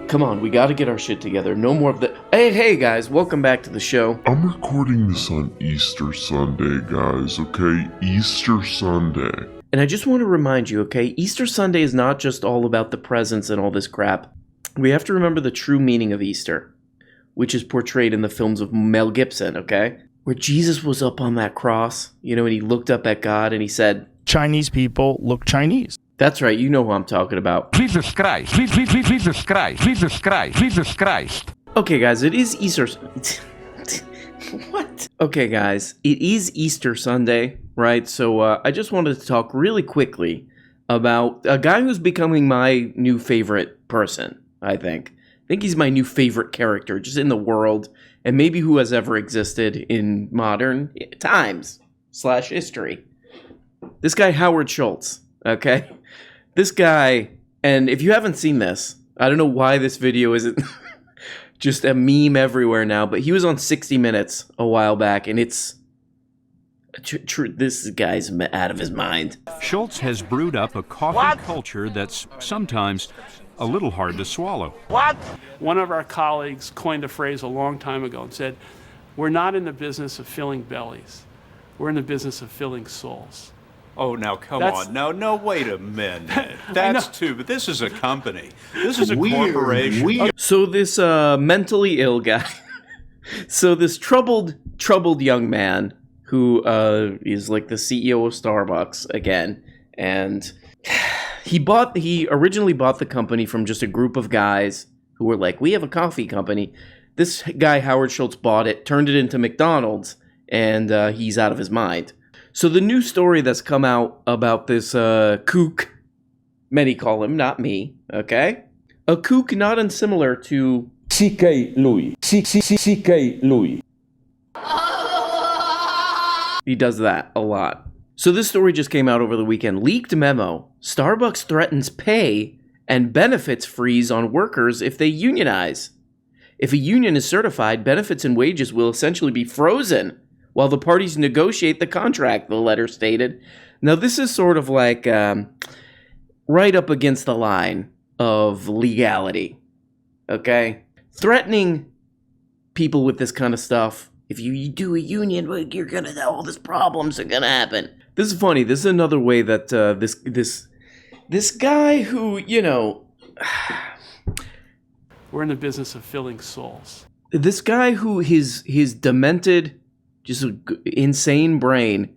Come on, we gotta get our shit together. No more of the... Hey guys, welcome back to the show. I'm recording this on Easter Sunday, guys, okay? Easter Sunday. And I just want to remind you, okay, Easter Sunday is not just all about the presents and all this crap. We have to remember the true meaning of Easter, which is portrayed in the films of Mel Gibson, okay? Where Jesus was up on that cross, and he looked up at God and he said, Chinese people look Chinese. That's right, you know who I'm talking about. Jesus Christ, Jesus Christ, Jesus Christ, Jesus Christ. Okay, guys, it is Easter... What? Okay, guys, it is Easter Sunday, right? So I just wanted to talk really quickly about a guy who's becoming my new favorite person, I think. I think he's my new favorite character just in the world, and maybe who has ever existed in modern times / history. This guy, Howard Schultz, okay? This guy, and if you haven't seen this, I don't know why this video isn't just a meme everywhere now, but he was on 60 Minutes a while back, and it's... this guy's out of his mind. Schultz has brewed up a coffee culture that's sometimes a little hard to swallow. What? One of our colleagues coined a phrase a long time ago and said, "We're not in the business of filling bellies. We're in the business of filling souls." Oh, now come on. No, wait a minute. That's too, but this is a company. This is a corporation. So this mentally ill guy, so this troubled young man who is like the CEO of Starbucks again, and he originally bought the company from just a group of guys who were like, we have a coffee company. This guy, Howard Schultz, bought it, turned it into McDonald's, and he's out of his mind. So the new story that's come out about this kook, many call him, not me, okay? A kook not unsimilar to C.K. Louis. C.K. Louis. He does that a lot. So this story just came out over the weekend. Leaked memo. Starbucks threatens pay and benefits freeze on workers if they unionize. If a union is certified, benefits and wages will essentially be frozen while the parties negotiate the contract, the letter stated. Now, this is sort of like right up against the line of legality, okay? Threatening people with this kind of stuff, if you do a union, you're gonna, all these problems are gonna happen. This is funny. This is another way that this guy who, We're in the business of filling souls. This guy who his demented, just insane brain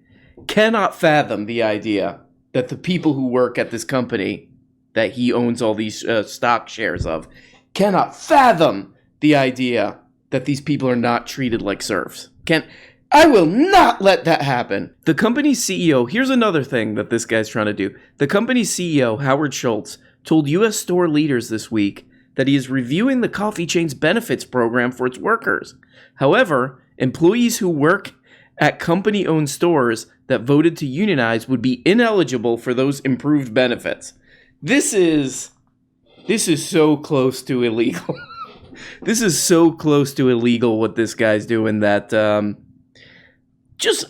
cannot fathom the idea that the people who work at this company that he owns all these stock shares of cannot fathom the idea that these people are not treated like serfs. I will not let that happen. The company's CEO, here's another thing that this guy's trying to do. The company's CEO, Howard Schultz, told U.S. store leaders this week that he is reviewing the coffee chain's benefits program for its workers. However, employees who work at company-owned stores that voted to unionize would be ineligible for those improved benefits. This is so close to illegal. This is so close to illegal what this guy's doing that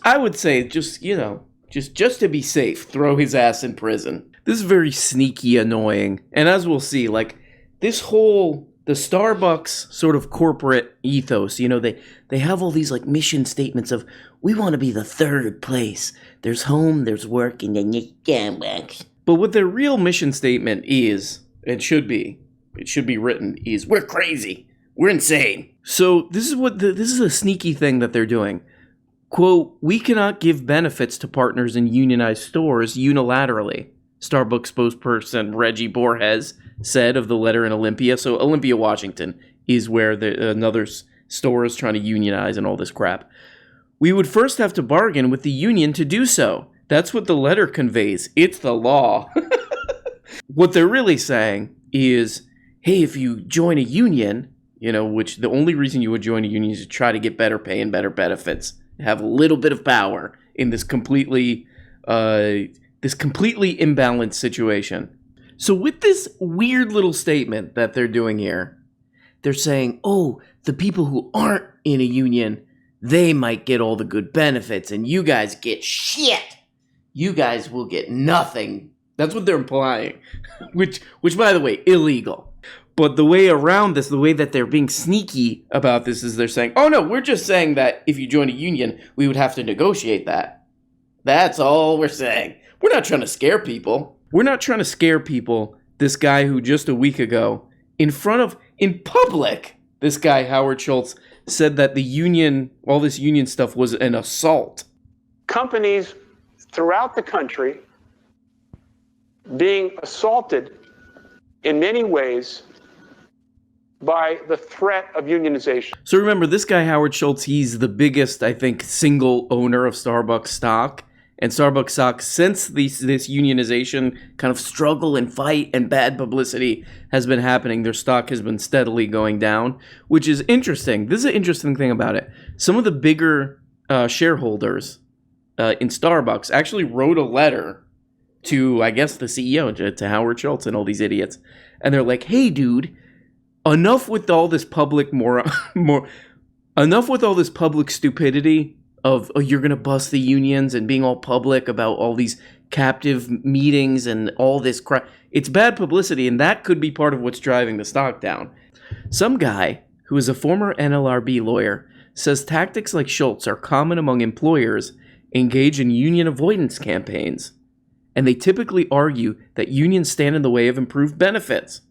I would say just to be safe, throw his ass in prison. This is very sneaky annoying. And as we'll see, like this whole the Starbucks sort of corporate ethos, they have all these like mission statements of we want to be the third place. There's home, there's work, and then you can work. But what their real mission statement is, it should be written, is we're crazy. We're insane. So this is a sneaky thing that they're doing. Quote, we cannot give benefits to partners in unionized stores unilaterally, Starbucks spokesperson Reggie Borges said of the letter in Olympia. So Olympia, Washington is where another store is trying to unionize and all this crap. We would first have to bargain with the union to do so. That's what the letter conveys. It's the law. What they're really saying is, hey, if you join a union, which the only reason you would join a union is to try to get better pay and better benefits, have a little bit of power in this completely imbalanced situation. So with this weird little statement that they're doing here, they're saying, oh, the people who aren't in a union, they might get all the good benefits and you guys get shit. You guys will get nothing. That's what they're implying, which by the way, illegal. But the way around this, the way that they're being sneaky about this is they're saying, oh no, we're just saying that if you join a union, we would have to negotiate that. That's all we're saying. We're not trying to scare people. We're not trying to scare people. This guy who just a week ago, in public, this guy, Howard Schultz, said that the union, all this union stuff was an assault. Companies throughout the country being assaulted in many ways by the threat of unionization. So remember, this guy, Howard Schultz, he's the biggest, I think, single owner of Starbucks stock. And Starbucks stock, since this unionization kind of struggle and fight and bad publicity has been happening, their stock has been steadily going down, which is interesting. This is an interesting thing about it. Some of the bigger shareholders in Starbucks actually wrote a letter to, I guess, the CEO, to Howard Schultz and all these idiots. And they're like, hey, dude, enough with all this public enough with all this public stupidity of, oh, you're going to bust the unions and being all public about all these captive meetings and all this crap. It's bad publicity, and that could be part of what's driving the stock down. Some guy who is a former NLRB lawyer says tactics like Schultz are common among employers engaged in union avoidance campaigns, and they typically argue that unions stand in the way of improved benefits.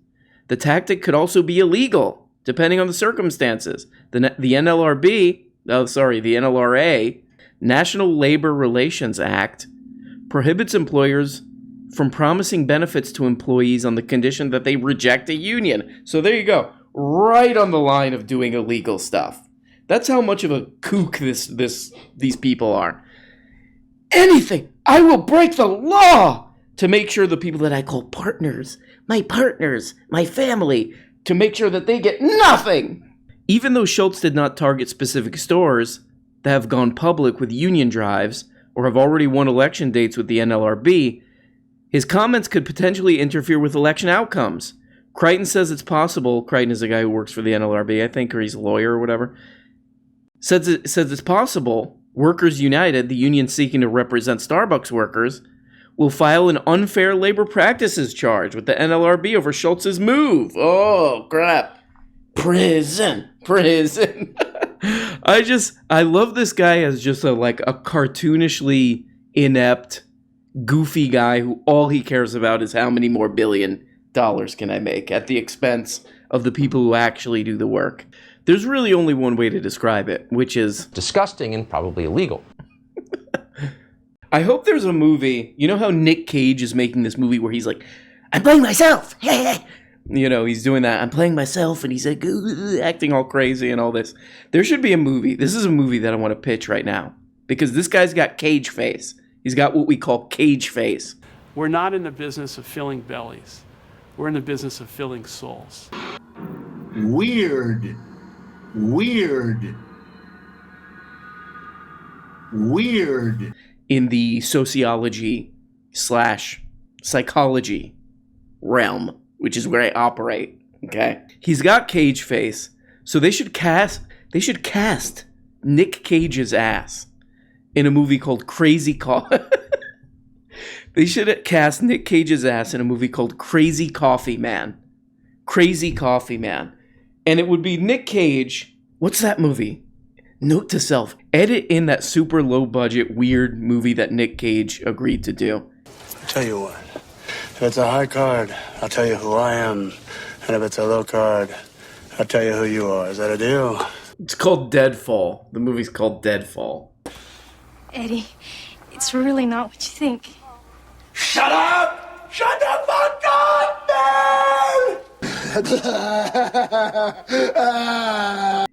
The tactic could also be illegal, depending on the circumstances. The NLRA, National Labor Relations Act, prohibits employers from promising benefits to employees on the condition that they reject a union. So there you go, right on the line of doing illegal stuff. That's how much of a kook these people are. Anything, I will break the law to make sure the people that I call partners, my family, to make sure that they get nothing. Even though Schultz did not target specific stores that have gone public with union drives or have already won election dates with the NLRB, his comments could potentially interfere with election outcomes. Crichton says it's possible. Crichton is a guy who works for the NLRB, I think, or he's a lawyer or whatever. Says it's possible Workers United, the union seeking to represent Starbucks workers, will file an unfair labor practices charge with the NLRB over Schultz's move. Oh, crap. Prison. I love this guy as just a cartoonishly inept, goofy guy who all he cares about is how many more $1 billion can I make at the expense of the people who actually do the work. There's really only one way to describe it, which is disgusting and probably illegal. I hope there's a movie. You know how Nick Cage is making this movie where he's like, I'm playing myself. You know, he's doing that. I'm playing myself, and he's like acting all crazy and all this. There should be a movie. This is a movie that I want to pitch right now because this guy's got cage face. He's got what we call cage face. We're not in the business of filling bellies. We're in the business of filling souls. Weird. In the sociology/psychology realm, which is where I operate, okay? He's got cage face, so they should cast Nick Cage's ass in a movie called Crazy Coffee. They should cast Nick Cage's ass in a movie called Crazy Coffee Man. Crazy Coffee Man. And it would be Nick Cage. What's that movie? Note to self, edit in that super low budget weird movie that Nick Cage agreed to do. I'll tell you what, if it's a high card, I'll tell you who I am. And if it's a low card, I'll tell you who you are. Is that a deal? It's called Deadfall. The movie's called Deadfall. Eddie, it's really not what you think. Shut up! Shut the fuck up, man!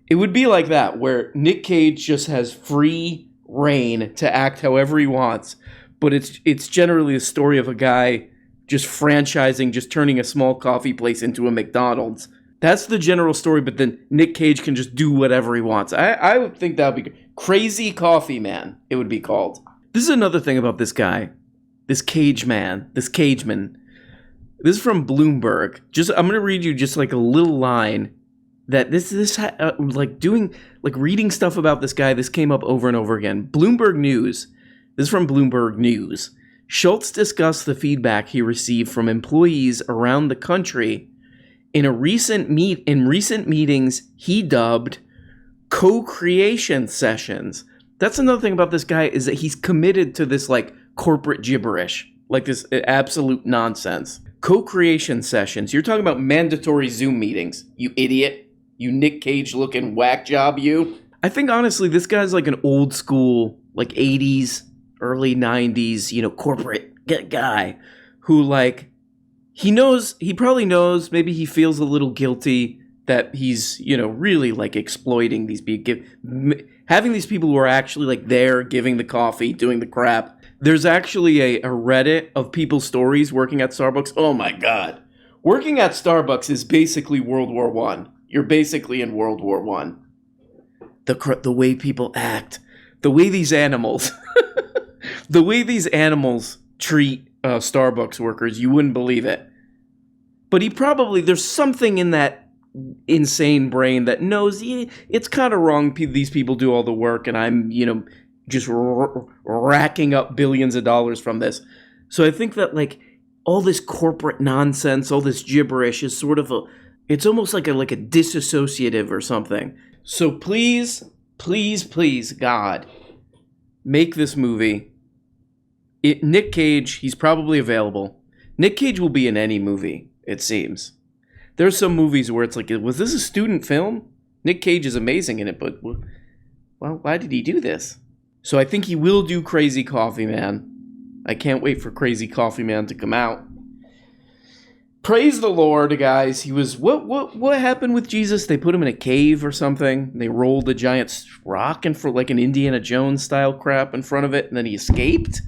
It would be like that, where Nick Cage just has free reign to act however he wants, but it's generally a story of a guy just franchising, just turning a small coffee place into a McDonald's. That's the general story, but then Nick Cage can just do whatever he wants. I would think that would be good. Crazy Coffee Man, it would be called. This is another thing about this guy, this cageman. This is from Bloomberg. I'm going to read you just like a little line that reading stuff about this guy, this came up over and over again. Bloomberg News. This is from Bloomberg News. Schultz discussed the feedback he received from employees around the country in recent meetings, he dubbed co-creation sessions. That's another thing about this guy, is that he's committed to this like corporate gibberish, like this absolute nonsense. Co-creation sessions. You're talking about mandatory Zoom meetings, you idiot. You Nick Cage looking whack job, you. I think honestly, this guy's like an old school, like 80s, early 90s, corporate guy who like, he probably knows, maybe he feels a little guilty that he's, really like exploiting these people, having these people who are actually like there, giving the coffee, doing the crap. There's actually a Reddit of people's stories working at Starbucks. Oh my God. Working at Starbucks is basically World War I. You're basically in World War I. The way people act, the way these animals, treat Starbucks workers, you wouldn't believe it. But there's something in that insane brain that knows it's kind of wrong. These people do all the work, and I'm, just racking up billions of dollars from this. So I think that like all this corporate nonsense, all this gibberish is sort of it's almost like a disassociative or something. So please, God, make this movie. Nick Cage, he's probably available. Nick Cage will be in any movie, it seems. There's some movies where it's like, was this a student film? Nick Cage is amazing in it, but well, why did he do this? So I think he will do Crazy Coffee Man. I can't wait for Crazy Coffee Man to come out. Praise the Lord, guys. He was, what happened with Jesus? They put him in a cave or something. They rolled a giant rock in for like an Indiana Jones style crap in front of it, and then he escaped?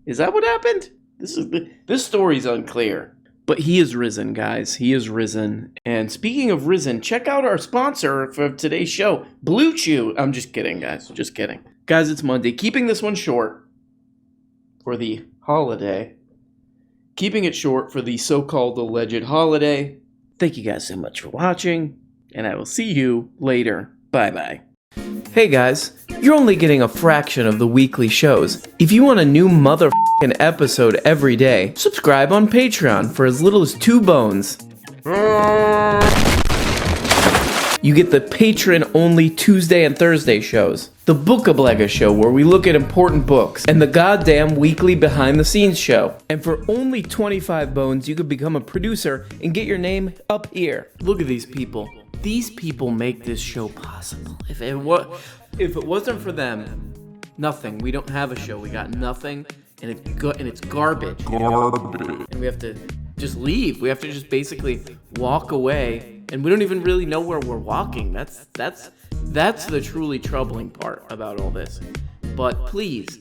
Is that what happened? This story's unclear. But he is risen, guys. He is risen. And speaking of risen, check out our sponsor for today's show, Blue Chew. I'm just kidding, guys. Just kidding. Guys, it's Monday. Keeping this one short for the holiday. Keeping it short for the so-called alleged holiday. Thank you guys so much for watching, and I will see you later. Bye-bye. Hey guys, you're only getting a fraction of the weekly shows. If you want a new motherfucking episode every day, subscribe on Patreon for as little as 2 bones. You get the patron-only Tuesday and Thursday shows, the Bookablega show where we look at important books, and the goddamn weekly behind-the-scenes show. And for only 25 bones, you could become a producer and get your name up here. Look at these people. These people make this show possible. If it wasn't for them, nothing. We don't have a show. We got nothing, and it's garbage. And we have to just leave. We have to just basically walk away. And we don't even really know where we're walking. That's the truly troubling part about all this. But please,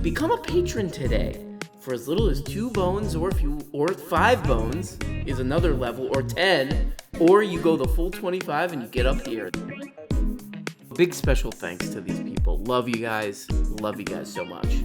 become a patron today for as little as 2 bones, or 5 bones is another level, or 10, or you go the full 25 and you get up here. Big special thanks to these people. Love you guys. Love you guys so much.